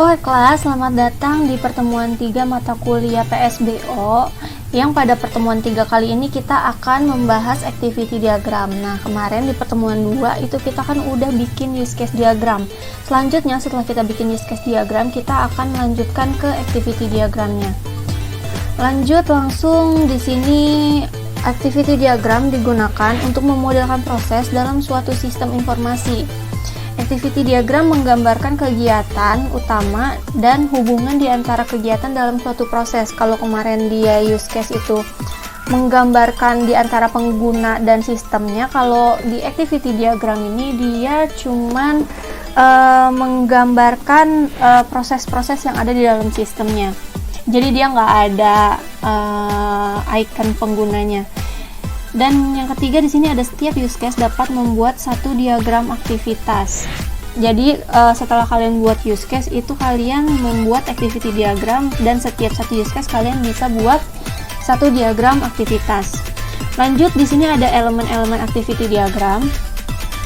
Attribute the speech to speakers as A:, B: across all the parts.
A: Oke kelas, selamat datang di pertemuan 3 mata kuliah PSBO, yang pada pertemuan 3 kali ini kita akan membahas activity diagram. Nah, kemarin di pertemuan 2 itu kita kan udah bikin use case diagram. Selanjutnya setelah kita bikin use case diagram, kita akan melanjutkan ke activity diagramnya. Lanjut langsung di sini. Activity diagram digunakan untuk memodelkan proses dalam suatu sistem informasi. Activity diagram menggambarkan kegiatan utama dan hubungan di antara kegiatan dalam suatu proses. Kalau kemarin dia use case itu menggambarkan di antara pengguna dan sistemnya, kalau di activity diagram ini dia cuman menggambarkan proses-proses yang ada di dalam sistemnya. Jadi dia nggak ada icon penggunanya. Dan yang ketiga di sini ada setiap use case dapat membuat satu diagram aktivitas. Jadi setelah kalian buat use case itu kalian membuat activity diagram, dan setiap satu use case kalian bisa buat satu diagram aktivitas. Lanjut di sini ada elemen-elemen activity diagram.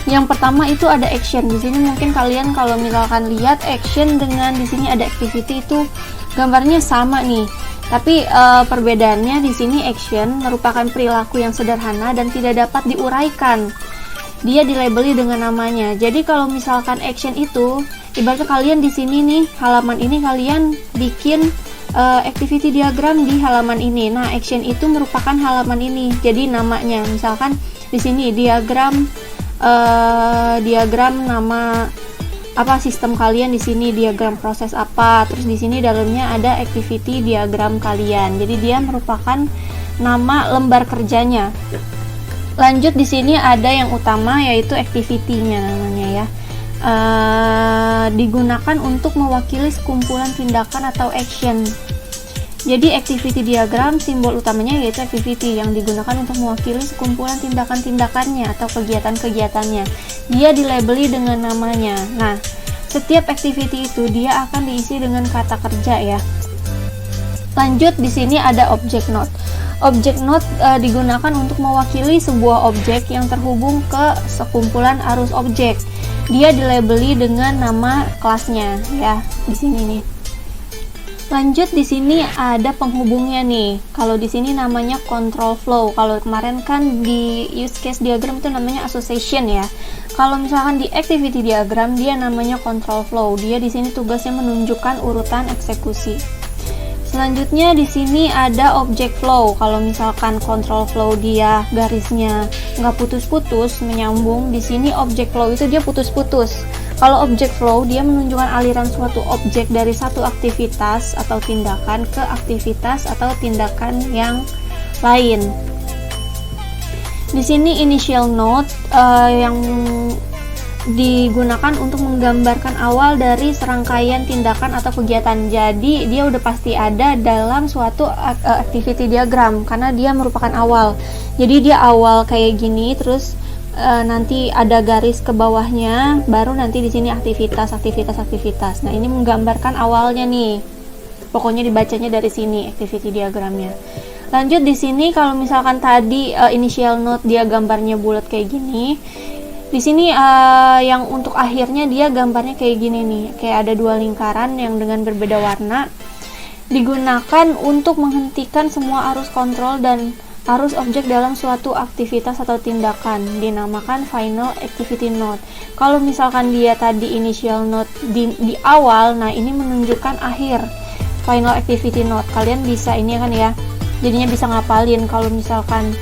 A: Yang pertama itu ada action. Di sini mungkin kalian kalau misalkan lihat action dengan di sini ada activity itu gambarnya sama nih. Tapi perbedaannya di sini action merupakan perilaku yang sederhana dan tidak dapat diuraikan. Dia dilabeli dengan namanya. Jadi kalau misalkan action itu, ibaratnya kalian di sini nih, halaman ini kalian bikin activity diagram di halaman ini. Nah, action itu merupakan halaman ini. Jadi namanya, misalkan di sini diagram nama apa sistem kalian, di sini diagram proses apa, terus di sini dalamnya ada activity diagram kalian. Jadi dia merupakan nama lembar kerjanya. Lanjut di sini ada yang utama yaitu activity-nya namanya ya. Digunakan untuk mewakili sekumpulan tindakan atau action. Jadi activity diagram simbol utamanya yaitu activity yang digunakan untuk mewakili sekumpulan tindakan-tindakannya atau kegiatan-kegiatannya. Dia dilabeli dengan namanya. Nah, setiap activity itu dia akan diisi dengan kata kerja ya. Lanjut di sini ada object note. Object note digunakan untuk mewakili sebuah objek yang terhubung ke sekumpulan arus objek. Dia dilabeli dengan nama kelasnya ya di sini nih. Lanjut di sini ada penghubungnya nih. Kalau di sini namanya control flow. Kalau kemarin kan di use case diagram itu namanya association ya. Kalau misalkan di activity diagram dia namanya control flow. Dia di sini tugasnya menunjukkan urutan eksekusi. Selanjutnya di sini ada object flow. Kalau misalkan control flow dia garisnya nggak putus-putus menyambung, di sini object flow itu dia putus-putus. Kalau object flow dia menunjukkan aliran suatu objek dari satu aktivitas atau tindakan ke aktivitas atau tindakan yang lain. Di sini initial node yang digunakan untuk menggambarkan awal dari serangkaian tindakan atau kegiatan. Jadi dia udah pasti ada dalam suatu activity diagram karena dia merupakan awal. Jadi dia awal kayak gini, terus nanti ada garis ke bawahnya, baru nanti di sini aktivitas. Nah, ini menggambarkan awalnya nih. Pokoknya dibacanya dari sini activity diagramnya. Lanjut di sini kalau misalkan tadi initial node dia gambarnya bulat kayak gini. Di sini yang untuk akhirnya dia gambarnya kayak gini nih. Kayak ada dua lingkaran yang dengan berbeda warna. Digunakan untuk menghentikan semua arus kontrol dan arus objek dalam suatu aktivitas atau tindakan, dinamakan final activity node. Kalau misalkan dia tadi initial node di awal, nah ini menunjukkan akhir final activity node. Kalian bisa ini kan ya, jadinya bisa ngapalin kalau misalkan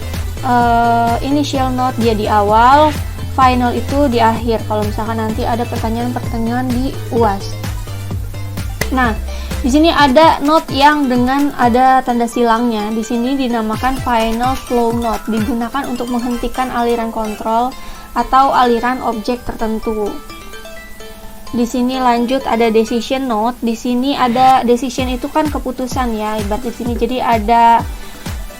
A: initial node dia di awal, final itu di akhir kalau misalkan nanti ada pertanyaan-pertanyaan di UAS. Nah, di sini ada node yang dengan ada tanda silangnya. Di sini dinamakan final flow node, digunakan untuk menghentikan aliran kontrol atau aliran objek tertentu. Di sini lanjut ada decision node. Di sini ada decision itu kan keputusan ya, ibarat di sini. Jadi ada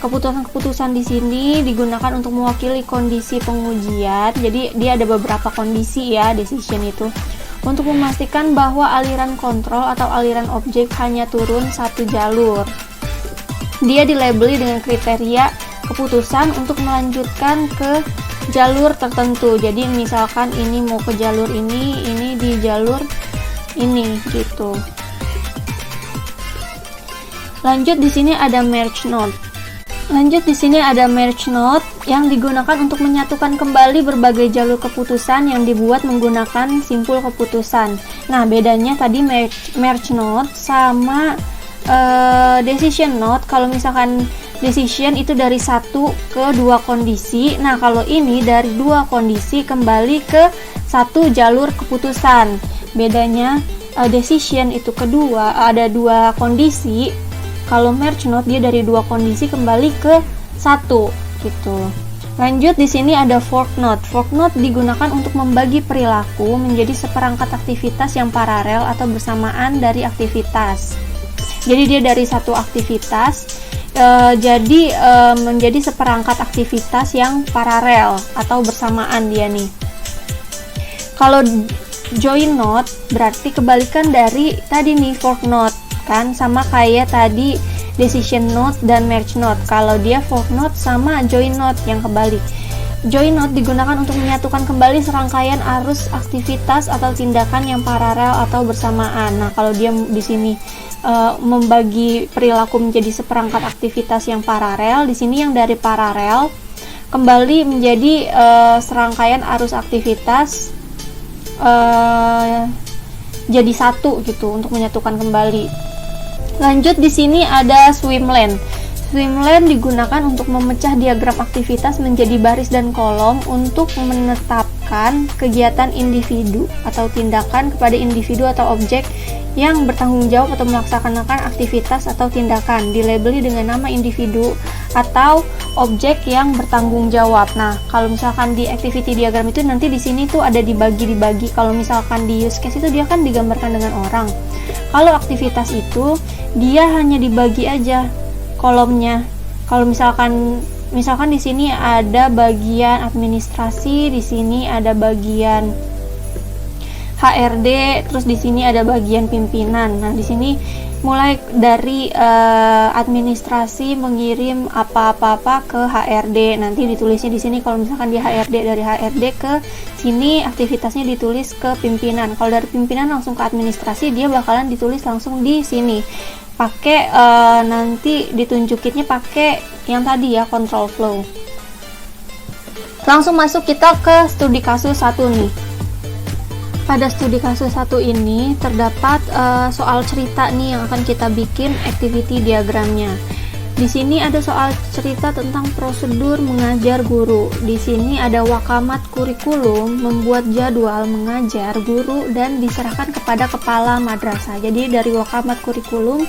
A: keputusan-keputusan di sini digunakan untuk mewakili kondisi pengujian. Jadi dia ada beberapa kondisi ya decision itu. untuk memastikan bahwa aliran kontrol atau aliran objek hanya turun satu jalur. Dia dilabeli dengan kriteria keputusan untuk melanjutkan ke jalur tertentu. Jadi misalkan ini mau ke jalur ini di jalur ini gitu. Lanjut di sini ada merge node. Yang digunakan untuk menyatukan kembali berbagai jalur keputusan yang dibuat menggunakan simpul keputusan. Nah, bedanya tadi merge node sama decision node. Kalau misalkan decision itu dari 1 ke 2 kondisi, nah kalau ini dari 2 kondisi kembali ke 1 jalur keputusan. Bedanya decision itu ada 2 kondisi, kalau merge node dia dari 2 kondisi kembali ke 1 gitu. Lanjut di sini ada fork node. Fork node digunakan untuk membagi perilaku menjadi seperangkat aktivitas yang paralel atau bersamaan dari aktivitas. Jadi dia dari satu aktivitas menjadi seperangkat aktivitas yang paralel atau bersamaan dia nih. Kalau join node berarti kebalikan dari tadi nih fork node kan, sama kayak tadi decision node dan merge node. Kalau dia fork node sama join node yang kebalik. Join node digunakan untuk menyatukan kembali serangkaian arus aktivitas atau tindakan yang paralel atau bersamaan. Nah, kalau dia di sini membagi perilaku menjadi seperangkat aktivitas yang paralel, di sini yang dari paralel kembali menjadi serangkaian arus aktivitas jadi satu gitu untuk menyatukan kembali. Lanjut di sini ada swim lane. Swim lane digunakan untuk memecah diagram aktivitas menjadi baris dan kolom untuk menetapkan kegiatan individu atau tindakan kepada individu atau objek yang bertanggung jawab atau melaksanakan aktivitas atau tindakan, dilabeli dengan nama individu atau objek yang bertanggung jawab. Nah, kalau misalkan di activity diagram itu nanti di sini tuh ada dibagi. Kalau misalkan di use case itu dia kan digambarkan dengan orang. Kalau aktivitas itu dia hanya dibagi aja kolomnya. Kalau misalkan di sini ada bagian administrasi, di sini ada bagian HRD, terus di sini ada bagian pimpinan. Nah, di sini mulai dari administrasi mengirim apa-apa ke HRD. Nanti ditulisnya di sini kalau misalkan di HRD, dari HRD ke sini aktivitasnya ditulis ke pimpinan. Kalau dari pimpinan langsung ke administrasi, dia bakalan ditulis langsung di sini. Pakai nanti ditunjukinnya pakai yang tadi ya, control flow. Langsung masuk kita ke studi kasus 1 nih. Pada studi kasus 1 ini terdapat soal cerita nih yang akan kita bikin activity diagramnya. Di sini ada soal cerita tentang prosedur mengajar guru. Di sini ada wakamat kurikulum, membuat jadwal mengajar guru dan diserahkan kepada kepala madrasah. Jadi dari wakamat kurikulum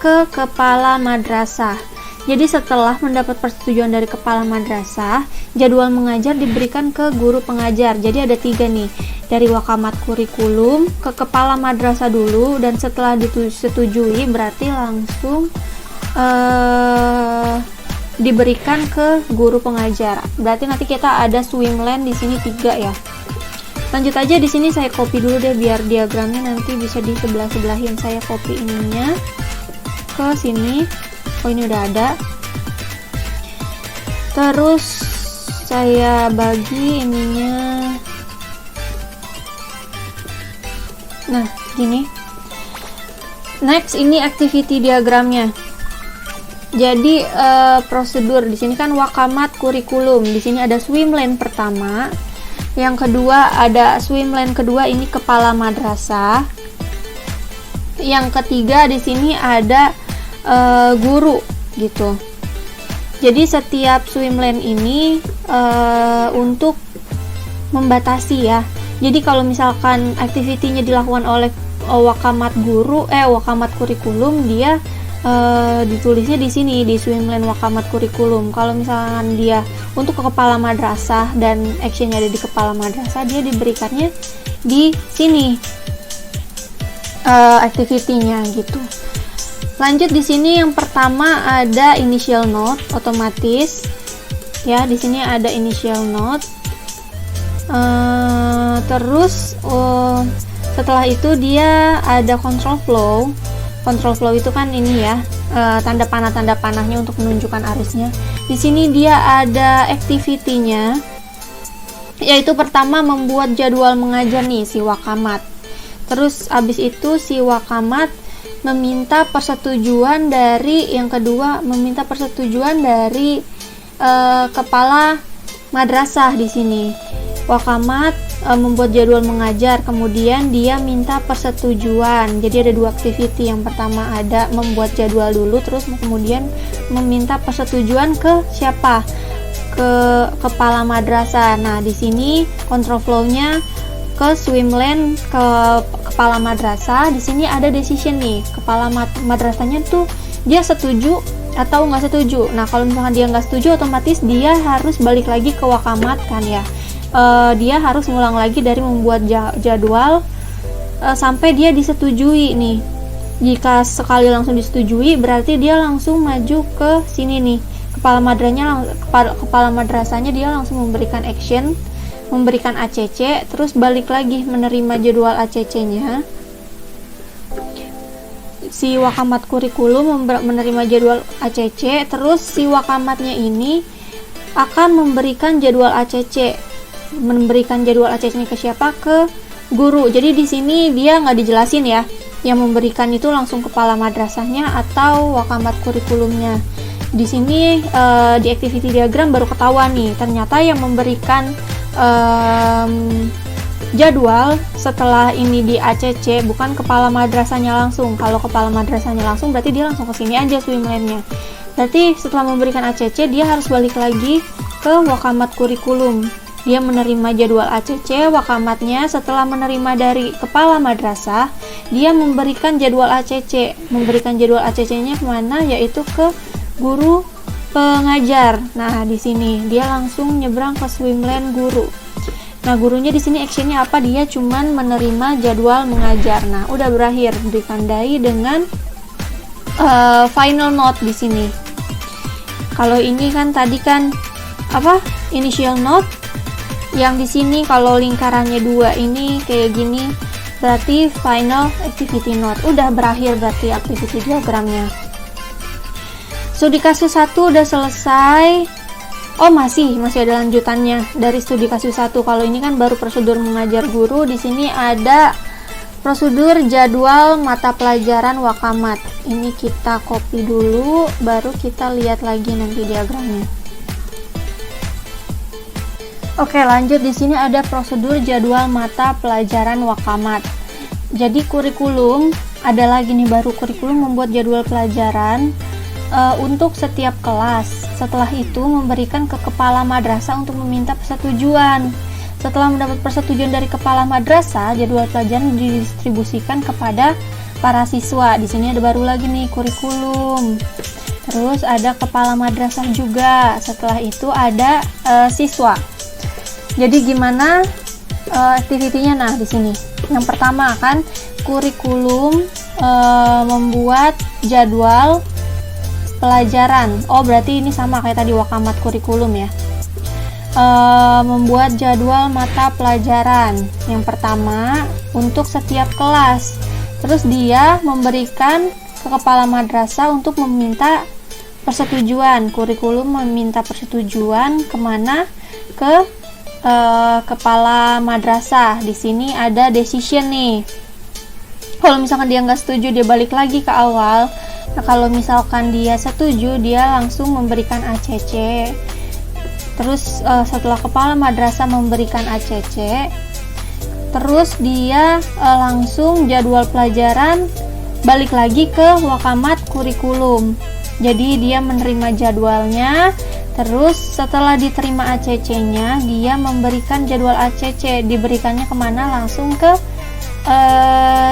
A: ke kepala madrasah. Jadi setelah mendapat persetujuan dari kepala madrasah, jadwal mengajar diberikan ke guru pengajar. Jadi ada 3 nih, dari wakamat kurikulum ke kepala madrasah dulu, dan setelah disetujui berarti langsung diberikan ke guru pengajar. Berarti nanti kita ada swim lane di sini 3 ya. Lanjut aja, di sini saya copy dulu deh biar diagramnya nanti bisa di sebelah-sebelahin. Saya copy ininya ke sini. Oh, ini udah ada. Terus saya bagi ininya. Nah, gini. Next, ini activity diagramnya. Jadi prosedur di sini kan wakamat kurikulum. Di sini ada swim lane pertama. Yang kedua ada swim lane kedua, ini kepala madrasah. Yang ketiga di sini ada guru gitu. Jadi setiap swim lane ini untuk membatasi ya. Jadi kalau misalkan activity-nya dilakukan oleh wakamat kurikulum, dia ditulisnya di sini di swim lane wakamat kurikulum. Kalau misalkan dia untuk ke kepala madrasah dan actionnya ada di kepala madrasah, dia diberikannya di sini activity-nya gitu. Lanjut di sini yang pertama ada initial node otomatis. Ya, di sini ada initial node. Terus Setelah itu dia ada control flow. Control flow itu kan ini ya, tanda panahnya untuk menunjukkan arusnya. Di sini dia ada activity-nya, yaitu pertama membuat jadwal mengajar nih si Wakamat. Terus abis itu si Wakamat meminta persetujuan dari, yang kedua meminta persetujuan dari kepala madrasah. Di sini Wakamat membuat jadwal mengajar, kemudian dia minta persetujuan. Jadi ada dua activity. Yang pertama ada membuat jadwal dulu, terus kemudian meminta persetujuan ke siapa? Ke kepala madrasah. Nah, di sini control flow-nya ke swimlane, ke kepala madrasah. Di sini ada decision nih. Kepala madrasahnya tuh dia setuju atau nggak setuju. Nah, kalau misalkan dia nggak setuju, otomatis dia harus balik lagi ke Wakamat kan ya. Dia harus ngulang lagi dari membuat jadwal sampai dia disetujui nih. Jika sekali langsung disetujui, berarti dia langsung maju ke sini nih. Kepala madrasahnya dia langsung memberikan action, memberikan ACC, terus balik lagi menerima jadwal ACC-nya. Si Wakamat kurikulum menerima jadwal ACC, terus si Wakamatnya ini akan memberikan jadwal ACC. Memberikan jadwal ACC-nya ke siapa? Ke guru. Jadi di sini dia nggak dijelasin ya, yang memberikan itu langsung kepala madrasahnya atau Wakamat kurikulumnya. Di sini di activity diagram baru ketahuan nih, ternyata yang memberikan jadwal setelah ini di ACC bukan kepala madrasahnya langsung. Kalau kepala madrasahnya langsung berarti dia langsung ke sini aja swimlane-nya. Berarti setelah memberikan ACC dia harus balik lagi ke Wakamat kurikulum. Dia menerima jadwal ACC, Wakamatnya setelah menerima dari kepala madrasah, dia memberikan jadwal ACC. Memberikan jadwal ACC-nya kemana? Yaitu ke guru pengajar. Nah, di sini dia langsung nyebrang ke swimlane guru. Nah, gurunya di sini actionnya apa? Dia cuman menerima jadwal mengajar. Nah, udah berakhir, ditandai dengan final note di sini. Kalau ini kan tadi kan apa? Initial note. Yang di sini kalau lingkarannya 2 ini kayak gini, berarti final activity note. Udah berakhir berarti activity diagramnya. Studi kasus 1 udah selesai. Oh, masih ada lanjutannya dari studi kasus 1. Kalau ini kan baru prosedur mengajar guru, di sini ada prosedur jadwal mata pelajaran Wakamat. Ini kita copy dulu, baru kita lihat lagi nanti diagramnya. Oke, lanjut. Di sini ada prosedur jadwal mata pelajaran Wakamat. Jadi kurikulum ada lagi nih, baru kurikulum membuat jadwal pelajaran untuk setiap kelas. Setelah itu memberikan ke kepala madrasah untuk meminta persetujuan. Setelah mendapat persetujuan dari kepala madrasah, jadwal pelajaran didistribusikan kepada para siswa. Di sini ada baru lagi nih kurikulum. Terus ada kepala madrasah juga. Setelah itu ada siswa. Jadi gimana activity-nya? Nah, di sini. Yang pertama kan kurikulum membuat jadwal pelajaran. Oh, berarti ini sama kayak tadi Wakamat kurikulum ya. Membuat jadwal mata pelajaran. Yang pertama untuk setiap kelas. Terus dia memberikan ke kepala madrasah untuk meminta persetujuan. Kurikulum meminta persetujuan kemana? Ke kepala madrasah. Di sini ada decision nih. Kalau misalkan dia nggak setuju, dia balik lagi ke awal. Nah, kalau misalkan dia setuju, dia langsung memberikan ACC. Terus setelah kepala madrasah memberikan ACC, terus dia langsung jadwal pelajaran balik lagi ke Wakamat kurikulum. Jadi dia menerima jadwalnya. Terus setelah diterima ACC-nya, dia memberikan jadwal ACC. Diberikannya kemana? Langsung ke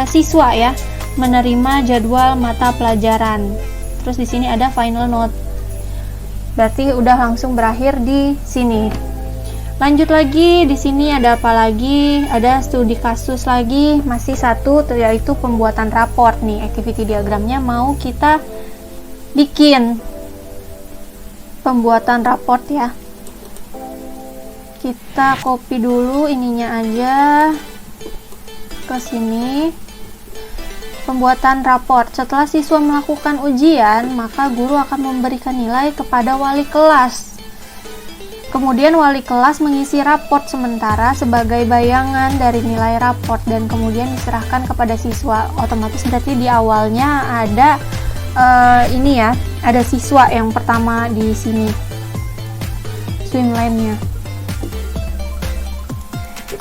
A: siswa ya, menerima jadwal mata pelajaran. Terus di sini ada final note. Berarti udah langsung berakhir di sini. Lanjut lagi, di sini ada apa lagi? Ada studi kasus lagi, masih satu, yaitu pembuatan raport nih. Activity diagramnya mau kita bikin pembuatan raport ya. Kita copy dulu ininya aja. ke sini. Pembuatan raport. Setelah siswa melakukan ujian, maka guru akan memberikan nilai kepada wali kelas. Kemudian wali kelas mengisi raport sementara sebagai bayangan dari nilai raport dan kemudian diserahkan kepada siswa. Otomatis berarti di awalnya ada ini ya, ada siswa yang pertama di sini. Swimlane-nya.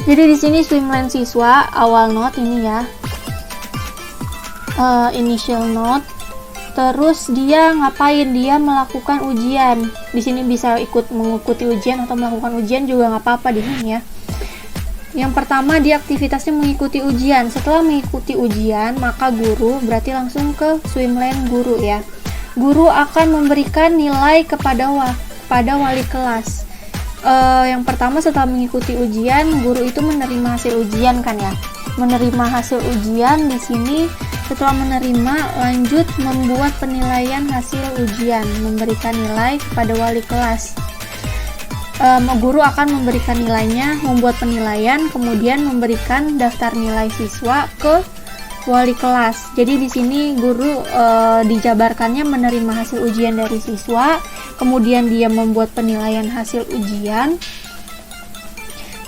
A: Jadi di sini swimlane siswa, awal note ini ya. Initial note. Terus dia ngapain? Dia melakukan ujian. Di sini bisa mengikuti ujian atau melakukan ujian juga nggak apa-apa di sini ya. Yang pertama dia aktivitasnya mengikuti ujian. Setelah mengikuti ujian, maka guru berarti langsung ke swimlane guru ya. Guru akan memberikan nilai kepada wali kelas. Yang pertama setelah mengikuti ujian, guru itu menerima hasil ujian kan ya. Menerima hasil ujian di sini. Setelah menerima, lanjut membuat penilaian hasil ujian, memberikan nilai kepada wali kelas. Guru akan memberikan nilainya, membuat penilaian, kemudian memberikan daftar nilai siswa ke wali kelas. Jadi di sini guru dijabarkannya menerima hasil ujian dari siswa, kemudian dia membuat penilaian hasil ujian,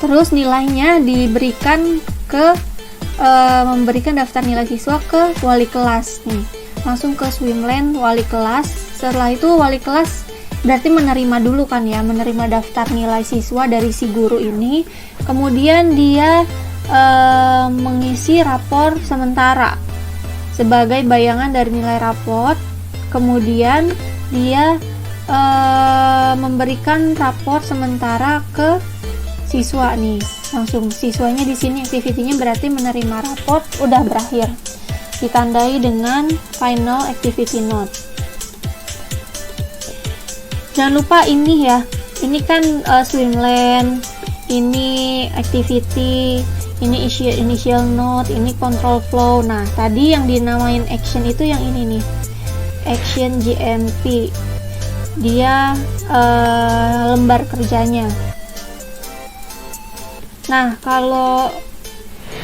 A: terus nilainya diberikan ke memberikan daftar nilai siswa ke wali kelas nih, langsung ke swimlane wali kelas. Setelah itu wali kelas berarti menerima dulu kan ya, menerima daftar nilai siswa dari si guru ini, kemudian dia mengisi rapor sementara sebagai bayangan dari nilai raport, kemudian dia memberikan rapor sementara ke siswa nih. Langsung siswanya di sini activity-nya berarti menerima raport udah berakhir. Ditandai dengan final activity note. Jangan lupa ini ya. Ini kan swimlane, ini activity, ini initial note, ini control flow. Nah, tadi yang dinamain action itu yang ini nih. Action GMP. Dia lembar kerjanya. Nah, kalau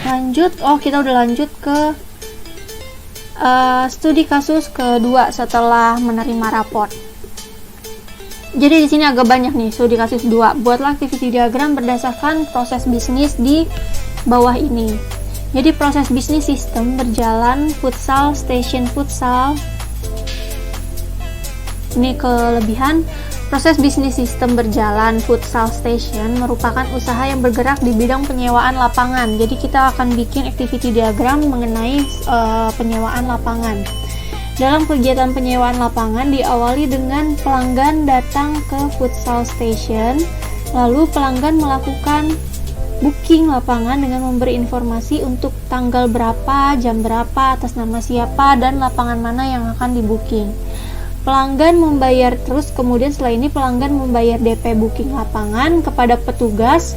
A: lanjut, kita udah lanjut ke studi kasus kedua setelah menerima raport. Jadi di sini agak banyak nih studi kasus 2. Buatlah activity diagram berdasarkan proses bisnis di bawah ini. Jadi proses bisnis sistem berjalan futsal, station futsal. Ini kelebihan. Proses bisnis sistem berjalan futsal station merupakan usaha yang bergerak di bidang penyewaan lapangan. Jadi kita akan bikin activity diagram mengenai penyewaan lapangan. Dalam kegiatan penyewaan lapangan diawali dengan pelanggan datang ke futsal station, lalu pelanggan melakukan booking lapangan dengan memberi informasi untuk tanggal berapa, jam berapa, atas nama siapa, dan lapangan mana yang akan di-booking. Pelanggan membayar terus, kemudian setelah ini pelanggan membayar DP booking lapangan kepada petugas.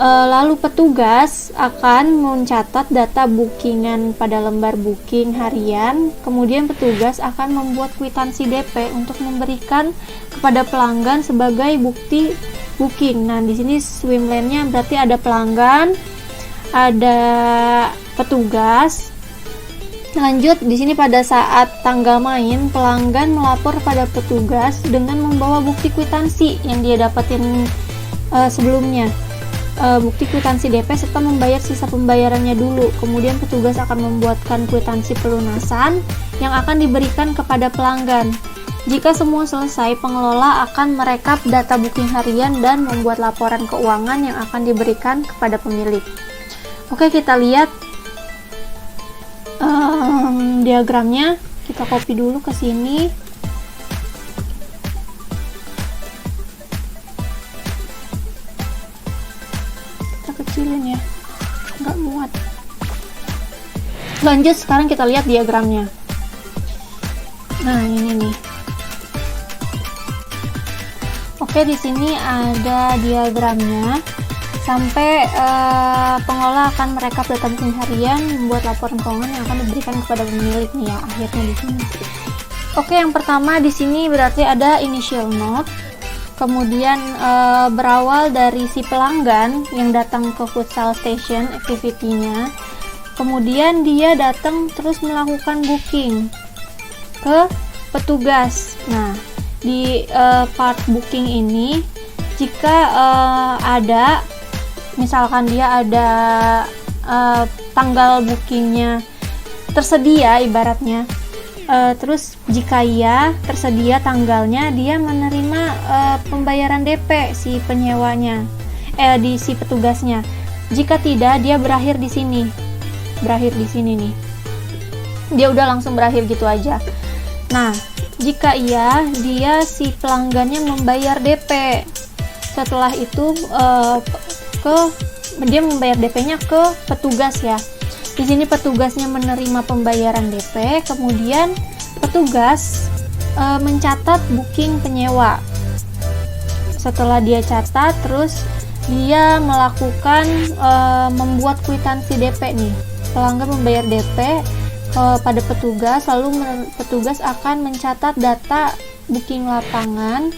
A: Lalu petugas akan mencatat data bookingan pada lembar booking harian. Kemudian petugas akan membuat kwitansi DP untuk memberikan kepada pelanggan sebagai bukti booking. Nah, di sini swimlane-nya berarti ada pelanggan, ada petugas. Lanjut, di sini pada saat tanggal main, pelanggan melapor pada petugas dengan membawa bukti kwitansi yang dia dapetin sebelumnya, bukti kwitansi DP serta membayar sisa pembayarannya dulu. Kemudian petugas akan membuatkan kwitansi pelunasan yang akan diberikan kepada pelanggan. Jika semua selesai, pengelola akan merekap data booking harian dan membuat laporan keuangan yang akan diberikan kepada pemilik. Oke, kita lihat diagramnya. Kita copy dulu ke sini. Kita kecilin ya, nggak muat. Lanjut, sekarang kita lihat diagramnya. Nah, ini nih. Oke, di sini ada diagramnya. Sampai pengelola akan merekap data booking harian, membuat laporan keuangan yang akan diberikan kepada pemilik nih ya, akhirnya di sini. Oke, yang pertama di sini berarti ada initial note, kemudian berawal dari si pelanggan yang datang ke futsal station activity-nya, kemudian dia datang terus melakukan booking ke petugas. Nah, di part booking ini jika ada, misalkan dia ada tanggal bookingnya tersedia ibaratnya, terus jika iya tersedia tanggalnya, dia menerima pembayaran DP si penyewanya, di si petugasnya. Jika tidak, dia berakhir di sini nih, dia udah langsung berakhir gitu aja. Nah, jika iya, dia si pelanggannya membayar DP. Setelah itu dia membayar DP-nya ke petugas ya. Di sini petugasnya menerima pembayaran DP, kemudian petugas mencatat booking penyewa. Setelah dia catat, terus dia melakukan membuat kwitansi DP nih. Pelanggan membayar DP pada petugas, lalu petugas akan mencatat data booking lapangan.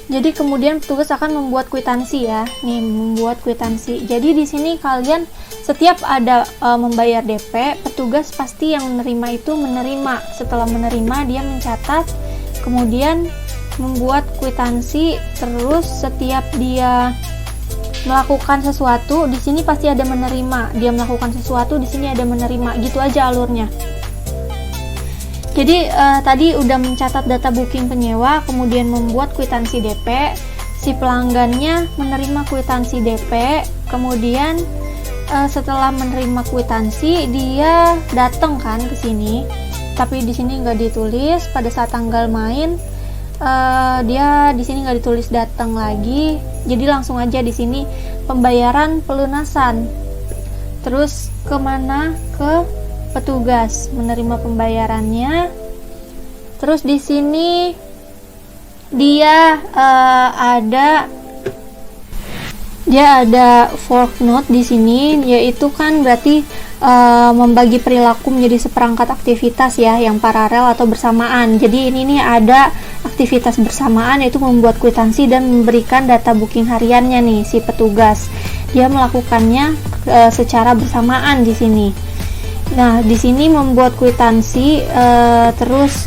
A: Jadi kemudian petugas akan membuat kwitansi ya, nih membuat kwitansi. Jadi di sini kalian setiap ada membayar DP, petugas pasti yang menerima itu menerima. Setelah menerima, dia mencatat, kemudian membuat kwitansi. Terus setiap dia melakukan sesuatu, di sini pasti ada menerima. Dia melakukan sesuatu, di sini ada menerima. Gitu aja alurnya. Jadi tadi udah mencatat data booking penyewa, kemudian membuat kwitansi DP, si pelanggannya menerima kwitansi DP, kemudian setelah menerima kwitansi dia datang kan ke sini, tapi di sini nggak ditulis pada saat tanggal main, dia di sini nggak ditulis datang lagi, jadi langsung aja di sini pembayaran pelunasan. Terus kemana? Ke petugas menerima pembayarannya. Terus di sini dia ada fork note di sini, yaitu kan berarti membagi perilaku menjadi seperangkat aktivitas ya, yang paralel atau bersamaan. Jadi ini nih ada aktivitas bersamaan, yaitu membuat kwitansi dan memberikan data booking hariannya nih si petugas. Dia melakukannya secara bersamaan di sini. Nah, di sini membuat kwitansi, terus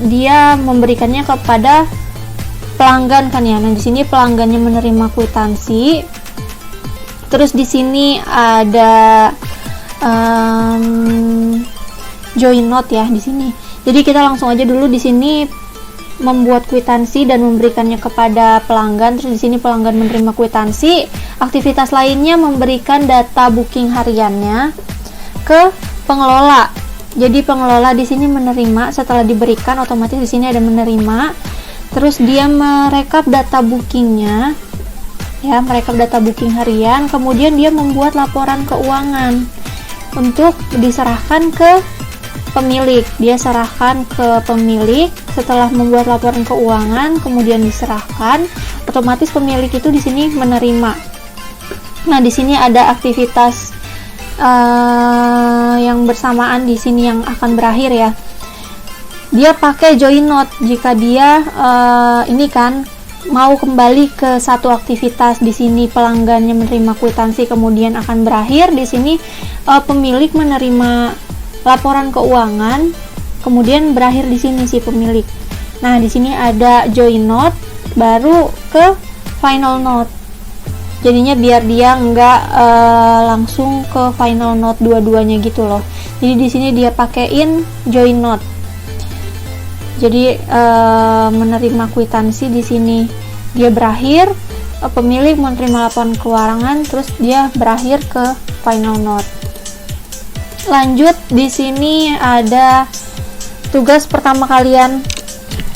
A: dia memberikannya kepada pelanggan kan ya. Nah, di sini pelanggannya menerima kwitansi. Terus di sini ada join note ya di sini. Jadi kita langsung aja dulu di sini membuat kwitansi dan memberikannya kepada pelanggan. Terus di sini pelanggan menerima kwitansi. Aktivitas lainnya memberikan data booking hariannya ke pengelola. Jadi pengelola di sini menerima, setelah diberikan otomatis di sini ada menerima. Terus dia merekap data bookingnya, ya, merekap data booking harian. Kemudian dia membuat laporan keuangan untuk diserahkan ke pemilik. Dia serahkan ke pemilik. Setelah membuat laporan keuangan, kemudian diserahkan, otomatis pemilik itu di sini menerima. Nah, di sini ada aktivitas yang bersamaan di sini yang akan berakhir ya. Dia pakai join note jika dia ini kan mau kembali ke satu aktivitas. Di sini pelanggannya menerima kwitansi kemudian akan berakhir. Di sini pemilik menerima laporan keuangan kemudian berakhir di sini si pemilik. Nah, di sini ada join note baru ke final note. Jadinya biar dia nggak langsung ke final note dua-duanya gitu loh. Jadi di sini dia pakein join note. Jadi menerima kwitansi di sini dia berakhir, pemilik menerima laporan keuangan, terus dia berakhir ke final note. Lanjut di sini ada tugas pertama kalian,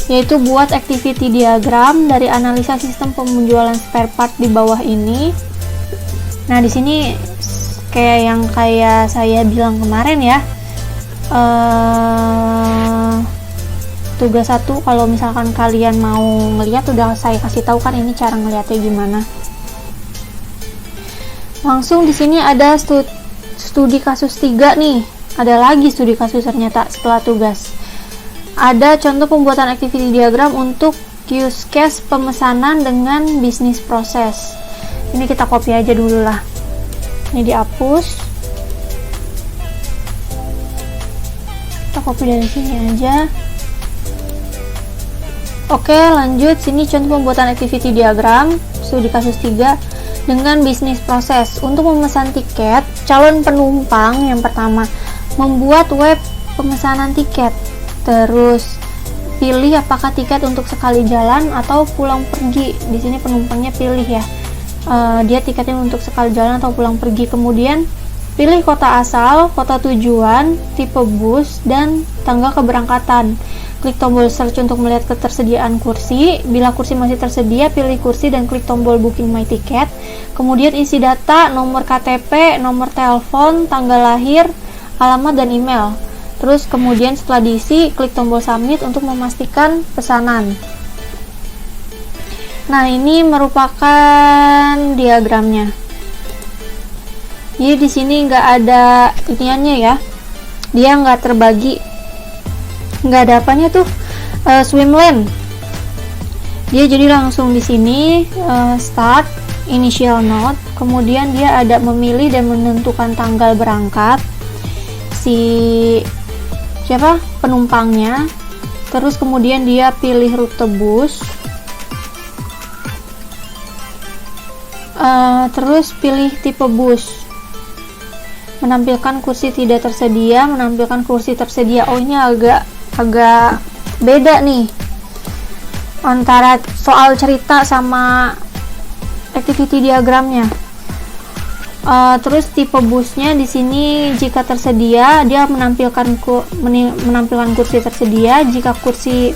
A: yaitu buat activity diagram dari analisa sistem penjualan spare part di bawah ini. Nah, di sini kayak saya bilang kemarin ya, tugas 1 kalau misalkan kalian mau ngeliat udah saya kasih tahu kan ini cara ngeliatnya gimana. Langsung di sini ada studi kasus 3 nih. Ada lagi studi kasus ternyata setelah tugas. Ada contoh pembuatan activity diagram untuk use case pemesanan dengan bisnis proses. Ini kita copy aja dulu lah. Ini dihapus. Kita copy dari sini aja. Oke, lanjut. Sini contoh pembuatan activity diagram studi kasus 3 dengan bisnis proses. Untuk memesan tiket, calon penumpang yang pertama membuat web pemesanan tiket. Terus pilih apakah tiket untuk sekali jalan atau pulang pergi. Di sini penumpangnya pilih ya. Dia tiketnya untuk sekali jalan atau pulang pergi. Kemudian pilih kota asal, kota tujuan, tipe bus, dan tanggal keberangkatan. Klik tombol search untuk melihat ketersediaan kursi. Bila kursi masih tersedia, pilih kursi dan klik tombol booking my ticket. Kemudian isi data, nomor KTP, nomor telepon, tanggal lahir, alamat, dan email. Terus kemudian setelah diisi, klik tombol submit untuk memastikan pesanan. Nah, ini merupakan diagramnya. Jadi di sini nggak ada iniannya ya, dia nggak terbagi, nggak ada apanya tuh, swim lane. Dia jadi langsung di sini start, initial note, kemudian dia ada memilih dan menentukan tanggal berangkat si siapa penumpangnya, terus kemudian dia pilih rute bus, terus pilih tipe bus, menampilkan kursi tidak tersedia, menampilkan kursi tersedia. Oh, ini agak beda nih antara soal cerita sama activity diagramnya. Terus tipe busnya di sini jika tersedia dia menampilkan kursi tersedia. Jika kursi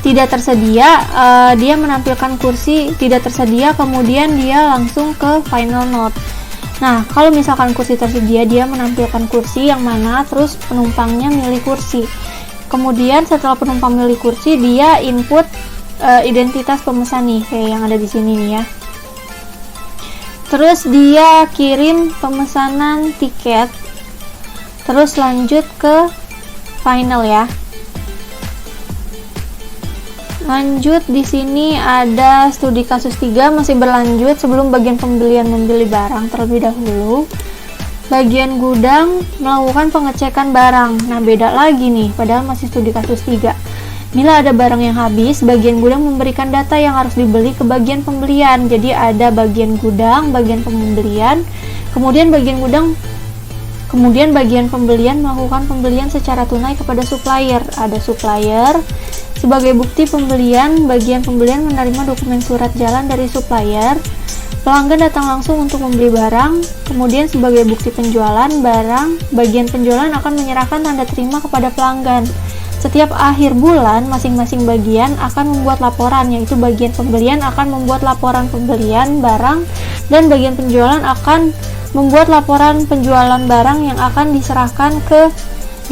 A: tidak tersedia, dia menampilkan kursi tidak tersedia, kemudian dia langsung ke final note. Nah, kalau misalkan kursi tersedia, dia menampilkan kursi yang mana, terus penumpangnya milih kursi. Kemudian setelah penumpang milih kursi, dia input identitas pemesan nih, kayak yang ada di sini nih ya. Terus dia kirim pemesanan tiket, terus lanjut ke final ya. Lanjut di sini ada studi kasus 3 masih berlanjut. Sebelum bagian pembelian membeli barang terlebih dahulu, bagian gudang melakukan pengecekan barang. Nah, beda lagi nih, padahal masih studi kasus 3. Bila ada barang yang habis, bagian gudang memberikan data yang harus dibeli ke bagian pembelian. Jadi ada bagian gudang, bagian pembelian, kemudian bagian pembelian melakukan pembelian secara tunai kepada supplier. Ada supplier. Sebagai bukti pembelian, bagian pembelian menerima dokumen surat jalan dari supplier. Pelanggan datang langsung untuk membeli barang. Kemudian sebagai bukti penjualan barang, bagian penjualan akan menyerahkan tanda terima kepada pelanggan. Setiap akhir bulan, masing-masing bagian akan membuat laporan, yaitu bagian pembelian akan membuat laporan pembelian barang, dan bagian penjualan akan membuat laporan penjualan barang yang akan diserahkan ke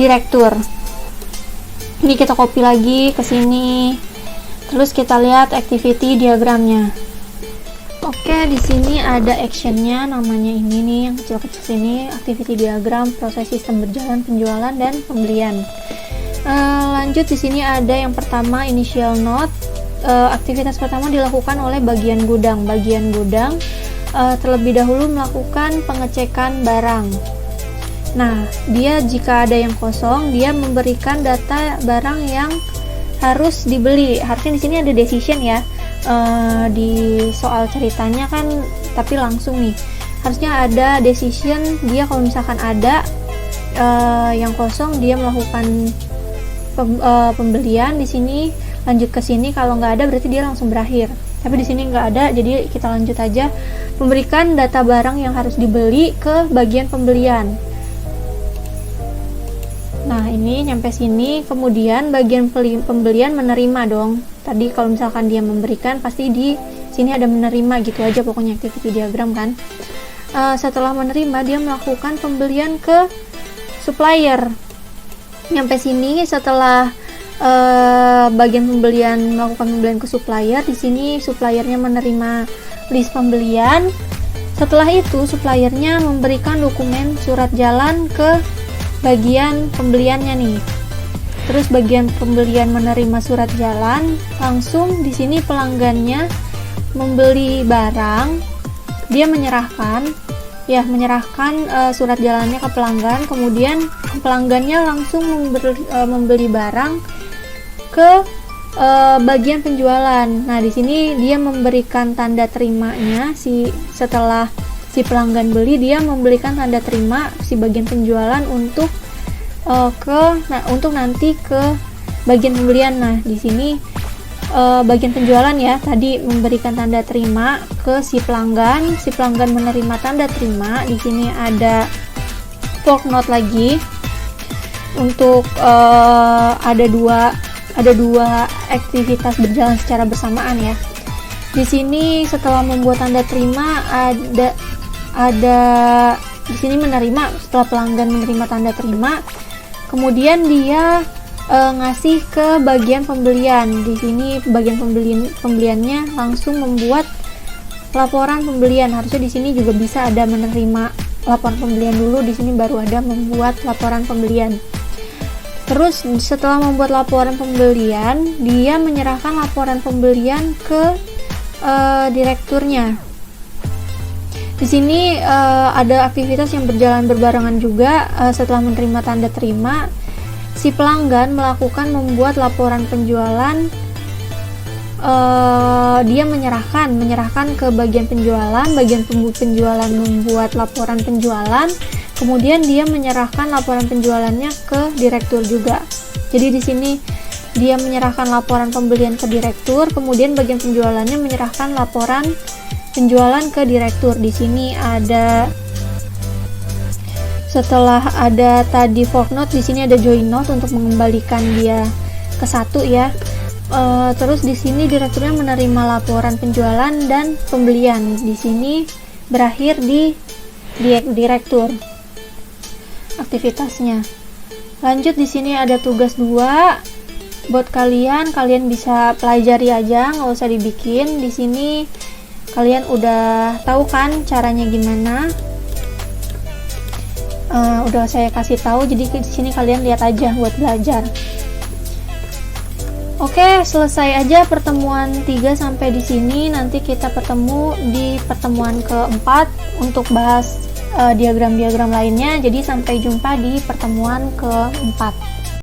A: direktur. Ini kita copy lagi ke sini. Terus kita lihat activity diagramnya. Oke, di sini ada actionnya, namanya ini nih yang kecil-kecil sini, activity diagram, proses sistem berjalan penjualan dan pembelian. Lanjut di sini ada yang pertama initial note. Aktivitas pertama dilakukan oleh bagian gudang. Bagian gudang terlebih dahulu melakukan pengecekan barang. Nah, dia jika ada yang kosong, dia memberikan data barang yang harus dibeli. Harusnya di sini ada decision ya. Di soal ceritanya kan, tapi langsung nih. Harusnya ada decision. Dia kalau misalkan ada yang kosong, dia melakukan pembelian. Di sini lanjut ke sini. Kalau nggak ada berarti dia langsung berakhir. Tapi di sini nggak ada, jadi kita lanjut aja. Memberikan data barang yang harus dibeli ke bagian pembelian. Nah, ini nyampe sini, kemudian bagian pembelian menerima dong. Tadi kalau misalkan dia memberikan, pasti di sini ada menerima, gitu aja pokoknya activity diagram kan. Setelah menerima, dia melakukan pembelian ke supplier. Nyampe sini setelah bagian pembelian melakukan pembelian ke supplier, di sini suppliernya menerima list pembelian. Setelah itu, suppliernya memberikan dokumen surat jalan ke bagian pembeliannya nih. Terus bagian pembelian menerima surat jalan, langsung di sini pelanggannya membeli barang, dia menyerahkan menyerahkan surat jalannya ke pelanggan, kemudian pelanggannya langsung membeli barang ke bagian penjualan. Nah, di sini dia memberikan tanda terimanya setelah si pelanggan beli, dia memberikan tanda terima si bagian penjualan untuk nanti ke bagian pembelian. Nah, di sini bagian penjualan ya tadi memberikan tanda terima ke si pelanggan menerima tanda terima. Di sini ada forknote lagi untuk ada dua aktivitas berjalan secara bersamaan ya. Di sini setelah membuat tanda terima ada di sini menerima, setelah pelanggan menerima tanda terima, kemudian dia ngasih ke bagian pembelian. Di sini bagian pembeliannya langsung membuat laporan pembelian. Harusnya di sini juga bisa ada menerima laporan pembelian dulu, di sini baru ada membuat laporan pembelian. Terus setelah membuat laporan pembelian, dia menyerahkan laporan pembelian ke direkturnya. Di sini ada aktivitas yang berjalan berbarengan juga. Setelah menerima tanda terima, si pelanggan melakukan membuat laporan penjualan. Dia menyerahkan ke bagian penjualan penjualan membuat laporan penjualan, kemudian dia menyerahkan laporan penjualannya ke direktur juga. Jadi di sini dia menyerahkan laporan pembelian ke direktur, kemudian bagian penjualannya menyerahkan laporan penjualan ke direktur. Di sini ada, setelah ada tadi forknote, di sini ada join note untuk mengembalikan dia ke satu ya. Terus di sini direkturnya menerima laporan penjualan dan pembelian. Di sini berakhir di direktur aktivitasnya. Lanjut, di sini ada tugas 2 buat kalian bisa pelajari aja, nggak usah dibikin. Di sini kalian udah tahu kan caranya gimana? Udah saya kasih tahu, jadi di sini kalian lihat aja buat belajar. Oke, selesai aja pertemuan 3 sampai di sini. Nanti kita bertemu di pertemuan keempat untuk bahas diagram-diagram lainnya. Jadi sampai jumpa di pertemuan keempat.